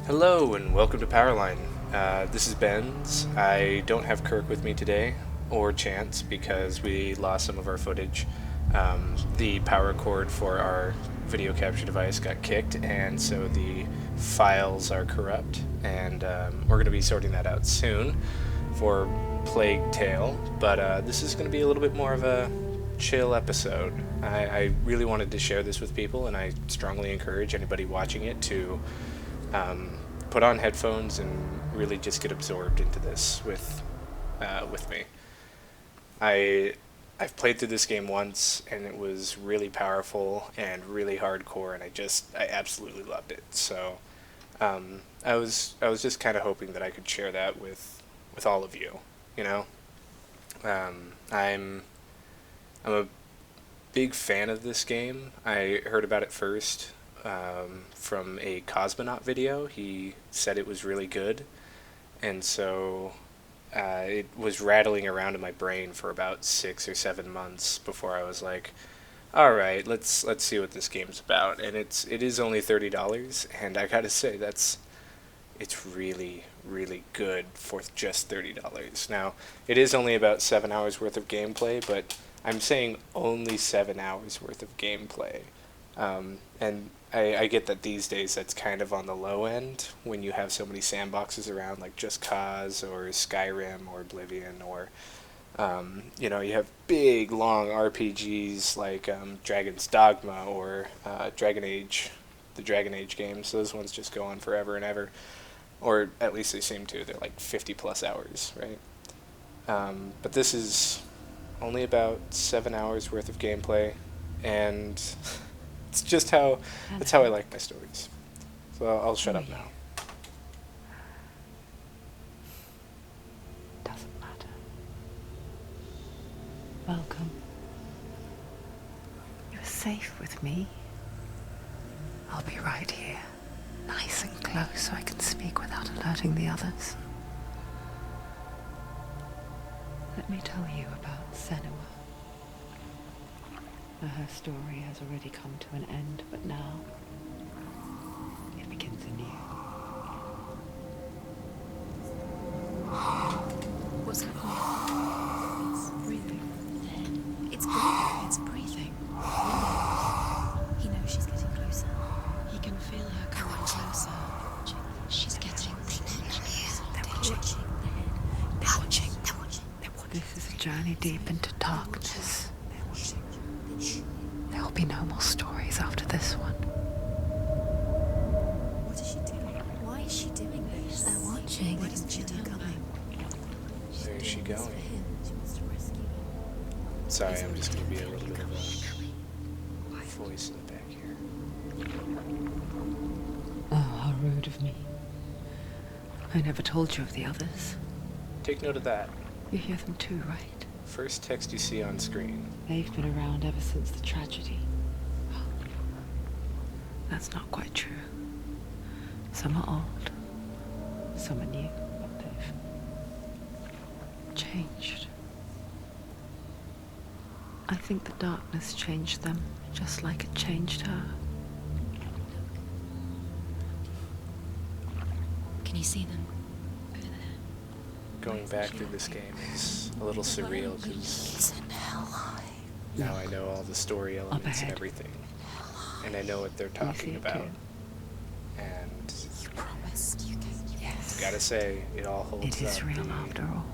Hello and welcome to POWERLINE. This is Benz. I don't have Kirk with me today, or Chance, because we lost some of our footage. The power cord for our video capture device got kicked, and so the files are corrupt, and we're going to be sorting that out soon for Plague Tale, but this is going to be a little bit more of a chill episode. I really wanted to share this with people, and I strongly encourage anybody watching it to put on headphones and really just get absorbed into this with me. I've played through this game once, and it was really powerful and really hardcore, and I absolutely loved it. So I was just kind of hoping that I could share that with all of you. You know, I'm a big fan of this game. I heard about it first from a Cosmonaut video. He said it was really good, and so it was rattling around in my brain for about 6 or 7 months before I was like, all right, let's see what this game's about. And it is only $30, and I gotta say it's really good for just $30. Now, it is only about 7 hours worth of gameplay, but I'm saying only 7 hours worth of gameplay. And I get that these days that's kind of on the low end when you have so many sandboxes around, like Just Cause or Skyrim or Oblivion, or you have big long RPGs like Dragon's Dogma or Dragon Age, the Dragon Age games. Those ones just go on forever and ever, or at least they seem to. They're like 50 plus hours, right? But this is only about 7 hours worth of gameplay, and it's just that's how I like my stories. So I'll shut up now. Doesn't matter. Welcome. You're safe with me. I'll be right here, nice and close, so I can speak without alerting the others. Let me tell you about Senua. Her story has already come to an end, but now it begins anew. What's happening? It's breathing. It's breathing. It's breathing. He knows she's getting closer. He can feel her coming closer. She's getting closer. They're watching. They're watching. They're watching. They're watching. This is a journey deep into darkness. There will be no more stories after this one. What is she doing? Why is she doing this? They're watching. Why doesn't she turn coming? Where is she going? She wants to rescue him. Sorry, I'm just going to be a little bit of a voice in the back here. Oh, how rude of me. I never told you of the others. Take note of that. You hear them too, right? First text you see on screen. They've been around ever since the tragedy. Well, that's not quite true. Some are old, some are new, but they've changed. I think the darkness changed them, just like it changed her. Can you see them? Over there. Going back through this game is a little surreal because He's in hell. now I know all the story elements and ahead. everything, and I know what they're You see talking it about. too? And You promised you could. Yes. gotta say, it all holds It is up. real after all.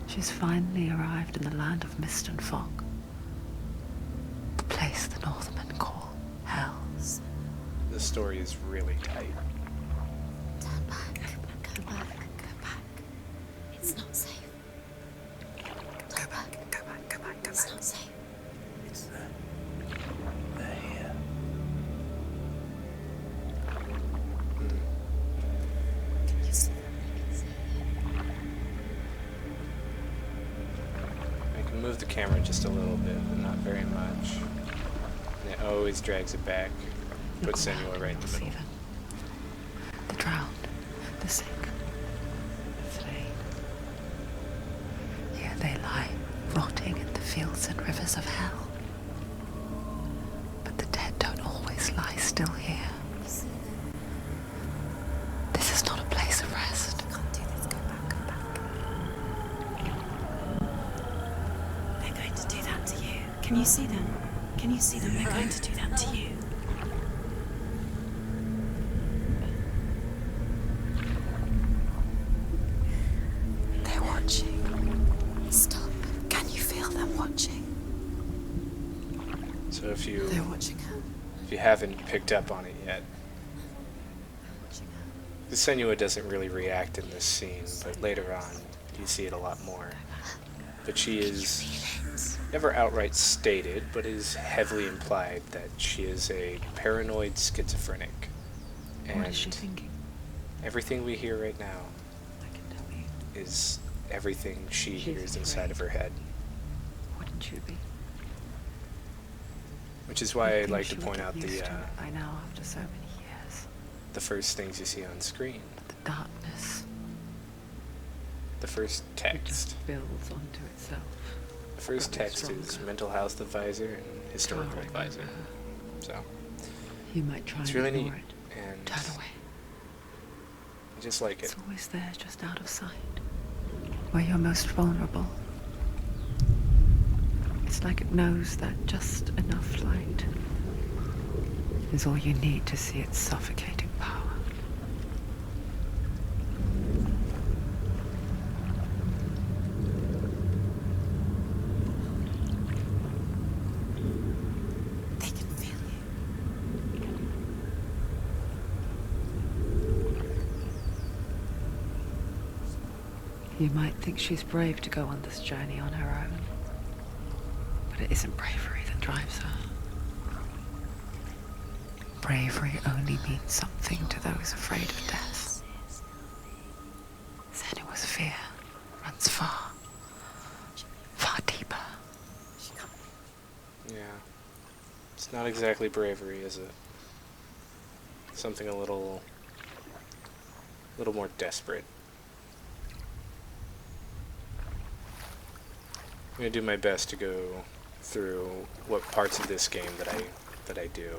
She's finally arrived in the land of mist and fog. The place the Northmen call Hell. The story is really tight. Turn back. Go back. Go back. It's not safe. Go back. Go back. Go back. Go back. It's not safe. They're here. You see them? You can see it. I can move the camera just a little bit, but not very much. And it always drags it back. Puts Look Senua around right in and the see middle. them. The drowned, the sick, the slain. Here they lie, rotting in the fields and rivers of hell. But the dead don't always lie still here. You see them? This is not a place of rest. I can't do this. Go back, go back. They're going to do that to you. Can you see them? Can you see them? They're going to do that to you. They're watching. Stop. Can you feel them watching? So if you They're watching her. if you haven't picked up on it yet, Watching her. the Senua doesn't really react in this scene, but later on you see it a lot more. But she is never outright stated, but is heavily implied that she is a paranoid schizophrenic. And What is she thinking? everything we hear right now I can tell you. is everything she She's hears inside of her head. Wouldn't you be? Which is why You'd I'd think like she to would point get out used the to it by now after so many years. the first things you see on screen. The darkness, The first it text. just builds onto itself. The first grows text is stronger. mental health advisor and historical Towering advisor. over her. So You might try it's and really ignore neat, it. and Turn away. I just like it. It's always there, just out of sight. Where you're most vulnerable. It's like it knows that just enough light is all you need to see its suffocating power. They can feel you. You might think she's brave to go on this journey on her own. But it isn't bravery that drives her. Bravery only means something to those afraid of death. Senua's fear runs far, far deeper. Yeah. It's not exactly bravery, is it? Something a little more desperate. I'm gonna do my best to go through what parts of this game that I do,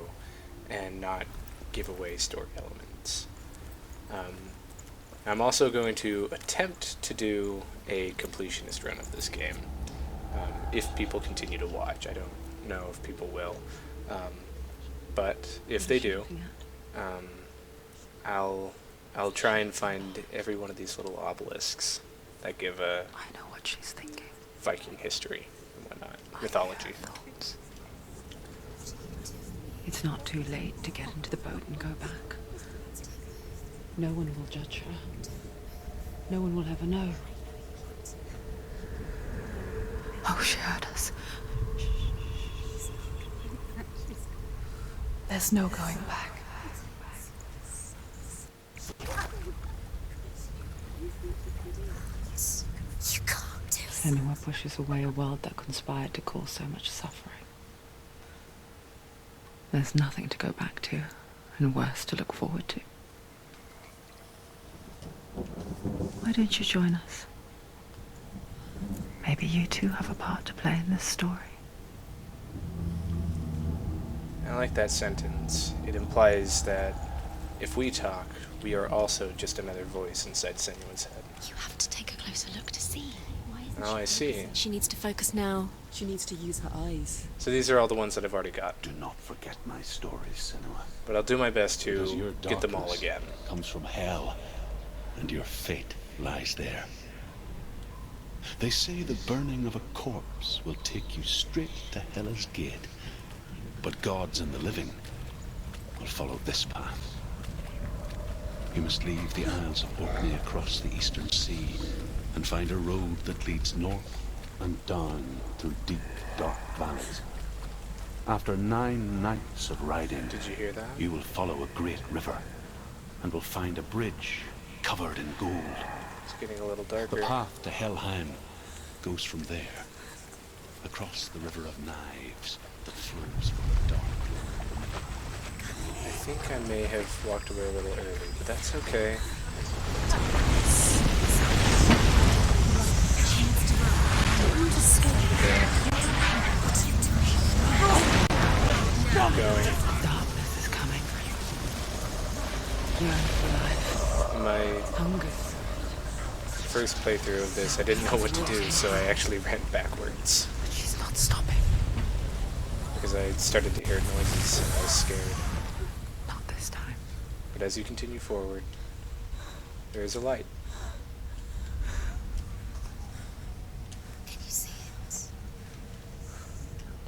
and not give away story elements. I'm also going to attempt to do a completionist run of this game, if people continue to watch. I don't know if people will, but if they do, I'll try and find every one of these little obelisks that give a I know what she's thinking. Viking history and whatnot, I mythology. hear her thoughts. It's not too late to get into the boat and go back. No one will judge her. No one will ever know. Oh, she heard us. There's no going back. You can't do it. Senua pushes away a world that conspired to cause so much suffering. There's nothing to go back to, and worse to look forward to. Why don't you join us? Maybe you too have a part to play in this story. I like that sentence. It implies that if we talk, we are also just another voice inside Senua's head. You have to take a closer look to see. Why isn't Oh, I see. She needs to focus now. She needs to use her eyes. So these are all the ones that I've already got. Do not forget my stories, Senua. But I'll do my best Because your to get them all darkness again. comes from hell, and your fate lies there. They say the burning of a corpse will take you straight to Hela's gate, but gods and the living will follow this path. You must leave the Isles of Orkney across the eastern sea and find a road that leads north and down through deep, dark valleys. After 9 nights of riding, Did you hear that? you will follow a great river and will find a bridge covered in gold. It's getting a little The darker. path to Helheim goes from there, across the river of knives that flows from the dark. I think I may have walked away a little early, but that's okay. Keep going. Darkness is coming. Yearn for life. My Hunger. first playthrough of this, I didn't know what to do, so I actually ran backwards. She's not stopping. Because I started to hear noises and I was scared. Not this time. But as you continue forward, there is a light. Can you see it?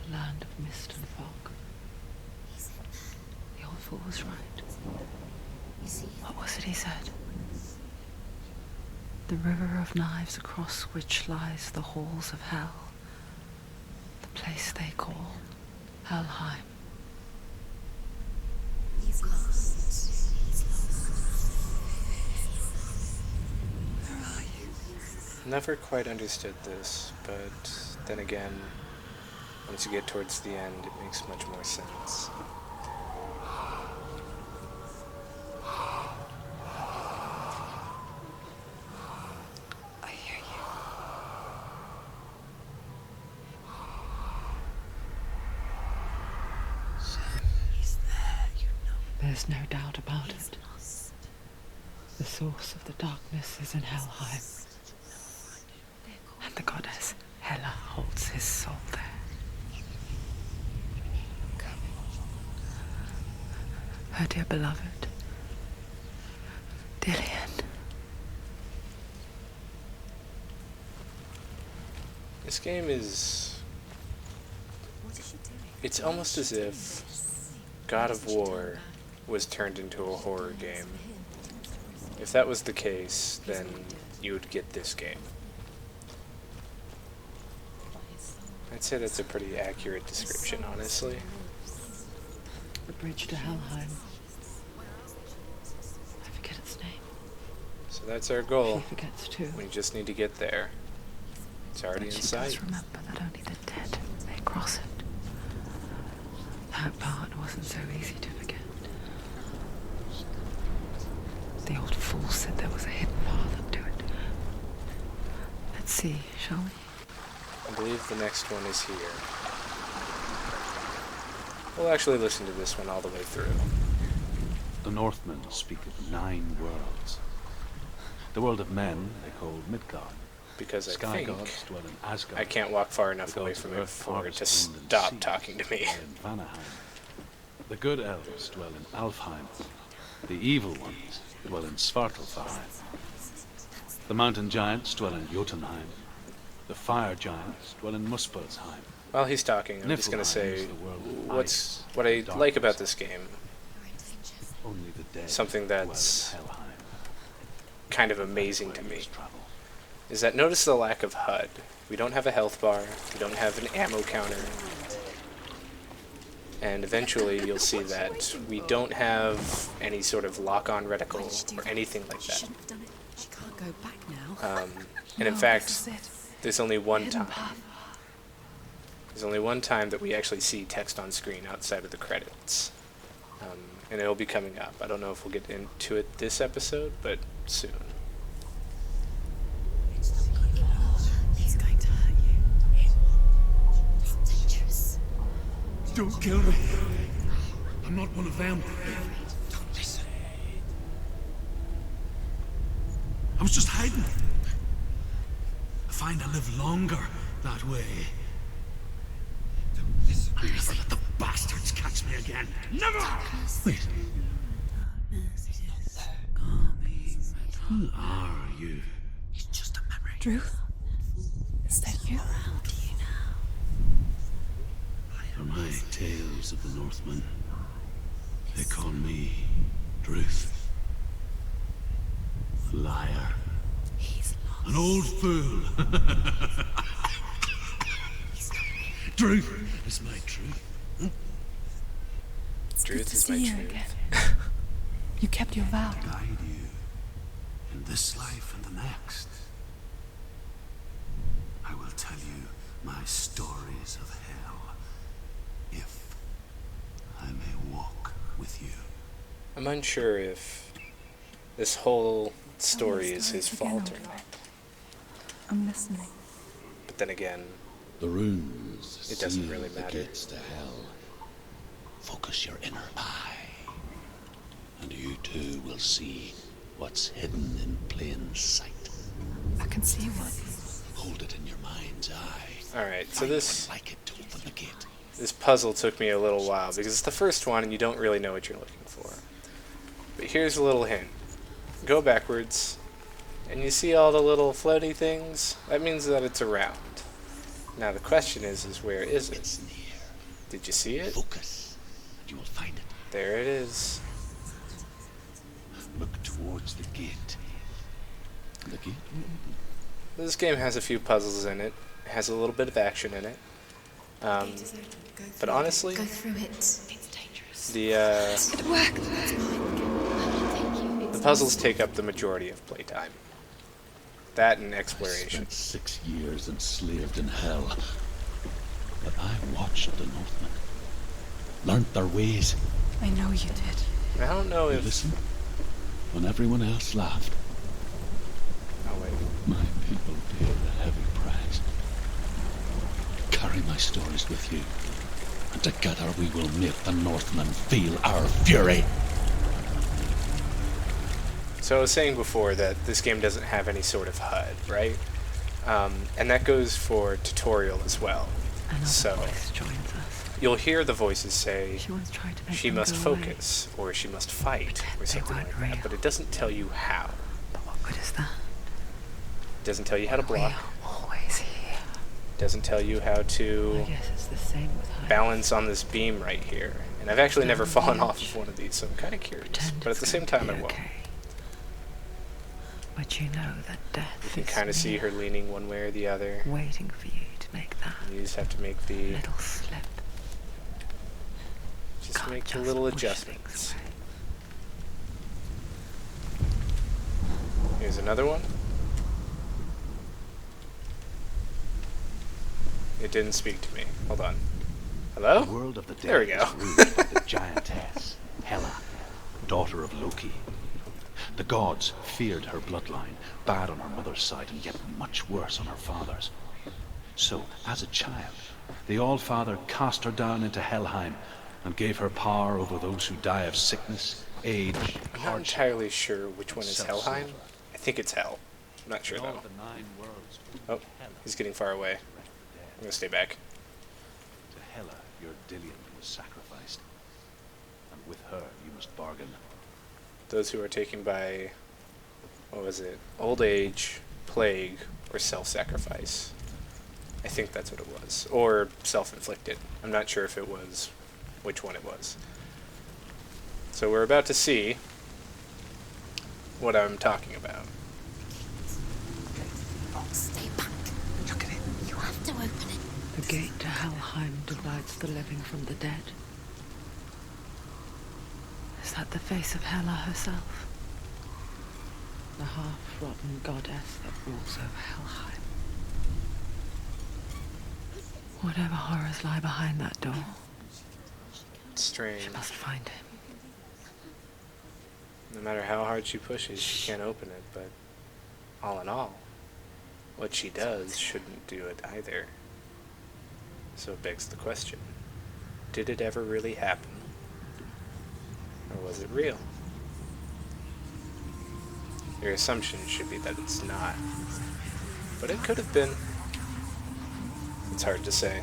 The land of mist and fog. He's in there. The old fool was right. You see it? What was it he said? The river of knives across which lies the halls of hell. The place they call Helheim. He's lost. He's lost. Where are you? Never quite understood this, but then again, once you get towards the end, it makes much more sense. I hear you. He's there, you know. There's no doubt about it. Lost. The source of the darkness is in Helheim, and the goddess Hela holds his soul there. Her dear beloved, Dillian. This game is... What is she doing? It's almost as if God of War was turned into a horror game. If that was the case, then you would get this game. I'd say that's a pretty accurate description, honestly. The bridge to Helheim. I forget its name. So that's our goal. She forgets too. We just need to get there. It's already But in she sight. does remember that only the dead may cross it. That part wasn't so easy to forget. The old fool said there was a hidden path up to it. Let's see, shall we? I believe the next one is here. We'll actually listen to this one all the way through. The Northmen speak of 9 worlds. The world of men they call Midgard. Because I Sky think gods dwell in Asgard. I can't walk far enough The away gods from of it earth, for it harvest, to wind, and stop sea talking to me. dwell in Vanaheim. The good elves dwell in Alfheim. The evil ones dwell in Svartalfheim. The mountain giants dwell in Jotunheim. The fire giants dwell in Muspelheim. While he's talking, I'm just going to Niflheim say is the world of what I ice and like about darkness. this game. You're in danger. Only the dead Something dwell in that's Helheim. kind of amazing to Where me must travel. is that notice the lack of HUD. We don't have a health bar, we don't have an ammo counter, and eventually you'll see that we don't have any sort of lock-on reticle or anything like She that. shouldn't have done it. She can't go back now. And in No, fact, this is it. there's only one Hidden time. path. There's only one time that we actually see text on screen outside of the credits. And it'll be coming up. I don't know if we'll get into it this episode, but soon. He's going to hurt you. It's dangerous. Don't kill me. I'm not one of them. Don't listen. I was just hiding. I find I live longer that way. Never let the bastards catch me again. Never! Wait. Who are you? It's just a memory. Drew? Is that you? How do you know? For my tales of the Northmen, they call me Druth. A liar. He's lost. An old fool. Truth is my truth. It's good Truth to is my see you truth. again. You kept your vow. Guide you in this life and the next. I will tell you my stories of hell, if I may walk with you. I'm unsure if this whole story is his fault or not. I'm listening. But then again, The runes It doesn't seal really the matter. gates to hell. Focus your inner eye, and you too will see what's hidden in plain sight. I can see what. Hold it in your mind's eye. Alright, so Find this one like it to open the gate. puzzle took me a little while because it's the first one and you don't really know what you're looking for. But here's a little hint. Go backwards, and you see all the little floaty things? That means that it's around. Now the question is where is it? It's near. Did you see it? Focus, and you will find it. There it is. Look towards the gate. And the gate will open. This game has a few puzzles in it. It has a little bit of action in it. But honestly, Go through it. It's dangerous. the It worked. Thank you. the puzzles take up the majority of playtime. That and exploration. I spent 6 years enslaved in hell. But I watched the Northmen. Learnt their ways. I know you did. I don't know You if... listened when everyone else laughed. Oh, wait. My people paid a heavy price. Carry my stories with you, and together we will make the Northmen feel our fury. So I was saying before that this game doesn't have any sort of HUD, right? And that goes for tutorial as well. Another So voice joins us. you'll hear the voices say, She once tried to make she them must go away. focus, or she must fight, or Pretend they something weren't like that. real. But it doesn't tell you how. But what good is that? It doesn't tell you how to We block. are always here. It doesn't tell you how I to guess it's the same with her. balance on this beam right here. And I've actually never Down fallen the off edge. of one of these, so I'm kind of curious. Pretend But at it's the same going to time, I be won't. okay. But you know that death You can is kind of see near, her leaning one way or the other. waiting for you to make that You just have to make the little slip. just Can't make the just little push adjustments. things away. Here's another one. It didn't speak to me. Hold on. Hello? The world of the dead There we go. is ruled by the giantess, Hela, daughter of Loki. The gods feared her bloodline, bad on her mother's side and yet much worse on her father's. So, as a child, the All-Father cast her down into Helheim and gave her power over those who die of sickness, age, I'm not hardship, entirely sure which one is self-slaughter. Helheim. I think it's Hell. I'm not sure and all though. the 9 worlds. Oh, he's getting far away. I'm gonna stay back. To Hela, your Dillion was sacrificed, and with her you must bargain. Those who are taken by, what was it? Old age, plague, or self-sacrifice. I think that's what it was. Or self-inflicted. I'm not sure if it was, which one it was. So we're about to see what I'm talking about. Stay back. Look at it. You have to open it. The gate to Helheim divides the living from the dead. Is that the face of Hela herself? The half-rotten goddess that rules over Helheim. Whatever horrors lie behind that door, It's strange. she must find him. No matter how hard she pushes, she can't open it, but all in all, what she does shouldn't do it either. So it begs the question, did it ever really happen? Or was it real? Your assumption should be that it's not. But it could have been. It's hard to say.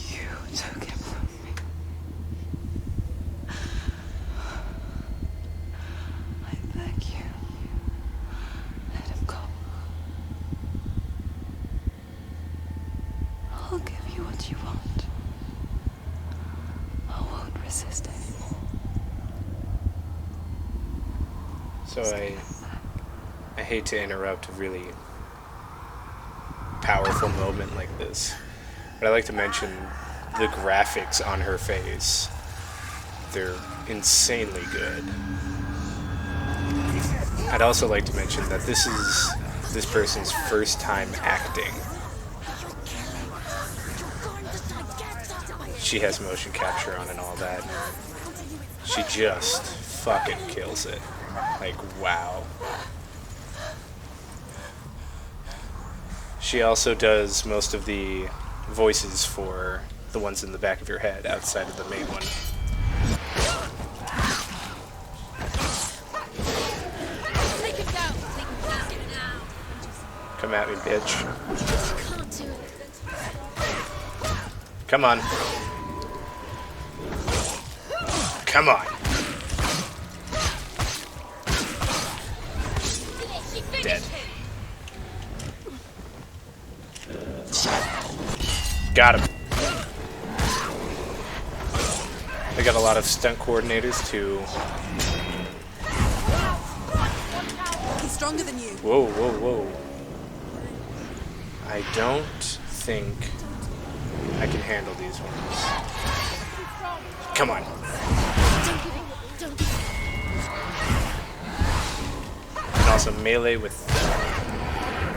You took him from me. I beg you. Let him go. I'll give you what you want. I won't resist anymore. So I hate to interrupt a really powerful moment like this, but I'd like to mention the graphics on her face. They're insanely good. I'd also like to mention that this is this person's first time acting. She has motion capture on and all that. she just fucking kills it. Like, wow. She also does most of the voices for the ones in the back of your head outside of the main one. Take him down. Take him down. Come at me, bitch. Can't do it. Come on. Come on. Dead. Got him. They got a lot of stunt coordinators too. He's stronger than you. Whoa, whoa, whoa. I don't think I can handle these ones. Come on. Don't give it. Don't give it. And also melee with...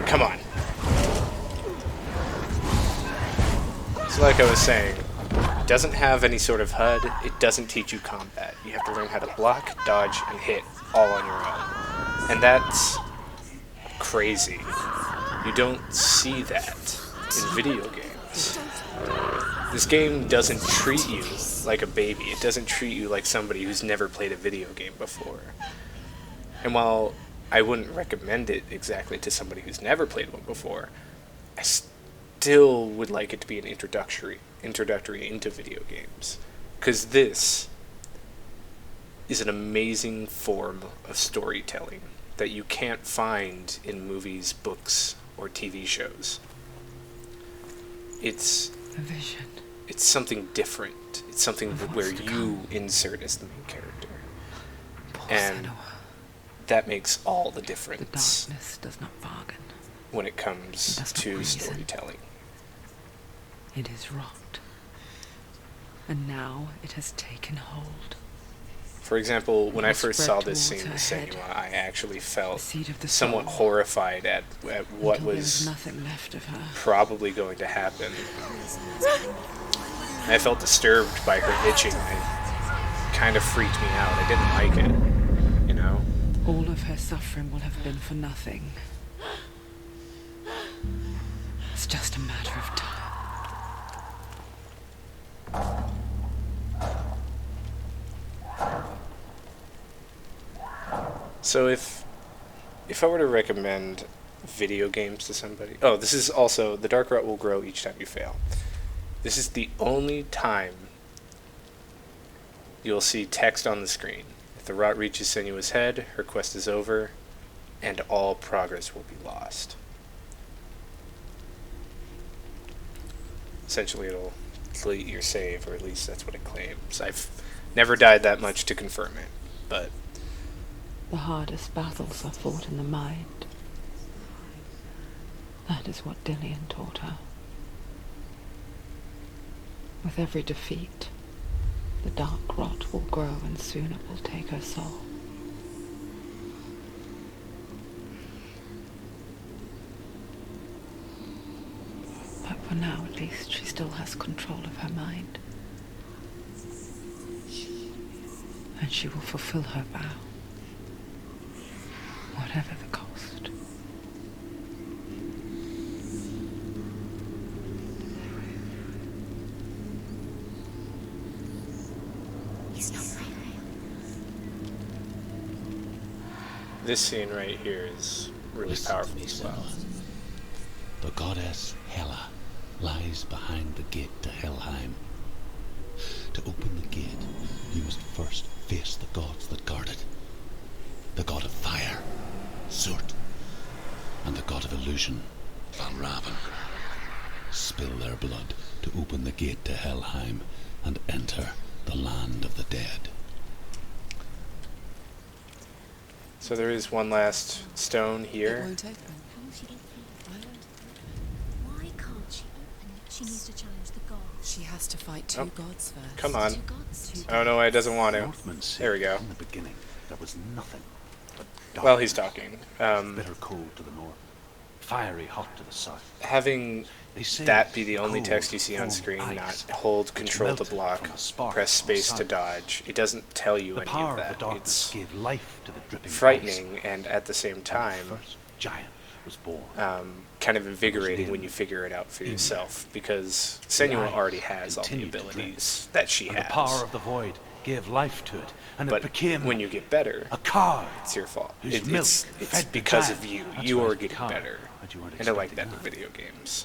Come on. So like I was saying, it doesn't have any sort of HUD. It doesn't teach you combat. You have to learn how to block, dodge, and hit all on your own. And that's crazy. You don't see that in video games. This game doesn't treat you like a baby. It doesn't treat you like somebody who's never played a video game before. And while I wouldn't recommend it exactly to somebody who's never played one before, I still would like it to be an introductory into video games. Because this is an amazing form of storytelling that you can't find in movies, books, or TV shows. It's A vision. it's something different. It's something where you insert as the main character. Poor And Senua. that makes all the The difference darkness does not bargain. when it comes That's the to reason. storytelling. It is rot. And now it has taken hold. For example, when It I will first spread saw this towards scene with her head. Senua, I actually The felt seed of the somewhat soul. horrified at what Until there was was nothing left of her. probably going to happen. I felt disturbed by her itching. It kind of freaked me out. I didn't like it, you know? All of her suffering will have been for nothing. It's just a matter of time. So if I were to recommend video games to somebody... Oh, this is also... The dark rot will grow each time you fail. This is the only time you'll see text on the screen. If the rot reaches Senua's head, her quest is over, and all progress will be lost. Essentially, it'll delete your save, or at least that's what it claims. I've never died that much to confirm it, but... The hardest battles are fought in the mind. That is what Dillian taught her. With every defeat, the dark rot will grow and soon it will take her soul. But for now, at least, she still has control of her mind. And she will fulfill her vow. Whatever the cost. He's not right. This scene right here is really Listen to powerful me, as well. Senua. The goddess Hela lies behind the gate to Helheim. To open the gate, you must first face the gods that guard it. The god of fire, Surt, and the god of illusion, Valravan. Spill their blood to open the gate to Helheim and enter the land of the dead. So there is one last stone It here. won't open. How will she get through? Why can't she open it? She needs to challenge the gods. She has to fight two Oh. gods first. Come on. Two gods. Oh no, it doesn't want to. Northmen said There we go. from the beginning there was nothing but dark. Well, he's talking. Bitter cold to the north, fiery hot to the south. Having They say that be the only cold, text you see on foam screen, ice, not hold which control to melted block, from a spark press from the space to sun. dodge. It doesn't tell you The any power of of the that. darkness It's gave life to the dripping frightening, ice, and at the same and time, the first giant was born. kind of invigorating in when you figure it out for in yourself, because The Senua ice already has all the continued to abilities that she and has. the power of the void gave life to it, and But it became when you get better, a card. it's your fault. Whose milk It's fed the because of giant. you. That's You right, are getting card. better. But you weren't And I like that expecting in video games.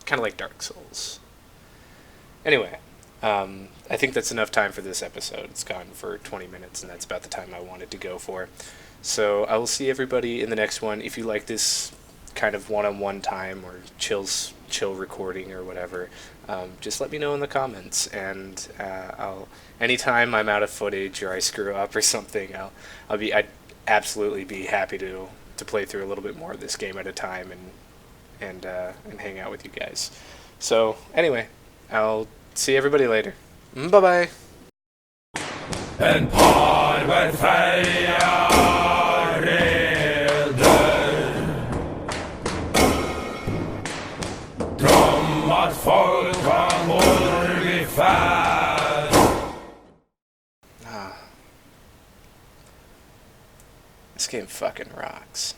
Kind of like Dark Souls. Anyway, I think that's enough time for this episode. It's gone for 20 minutes, and that's about the time I wanted to go for. So I will see everybody in the next one. If you like this kind of one-on-one time or chill recording or whatever, just let me know in the comments, and anytime I'm out of footage or I screw up or something, I'd absolutely be happy to play through a little bit more of this game at a time and hang out with you guys. So anyway, I'll see everybody later. Bye bye. En par ved Drömmar folk har morgifärd. This game fucking rocks.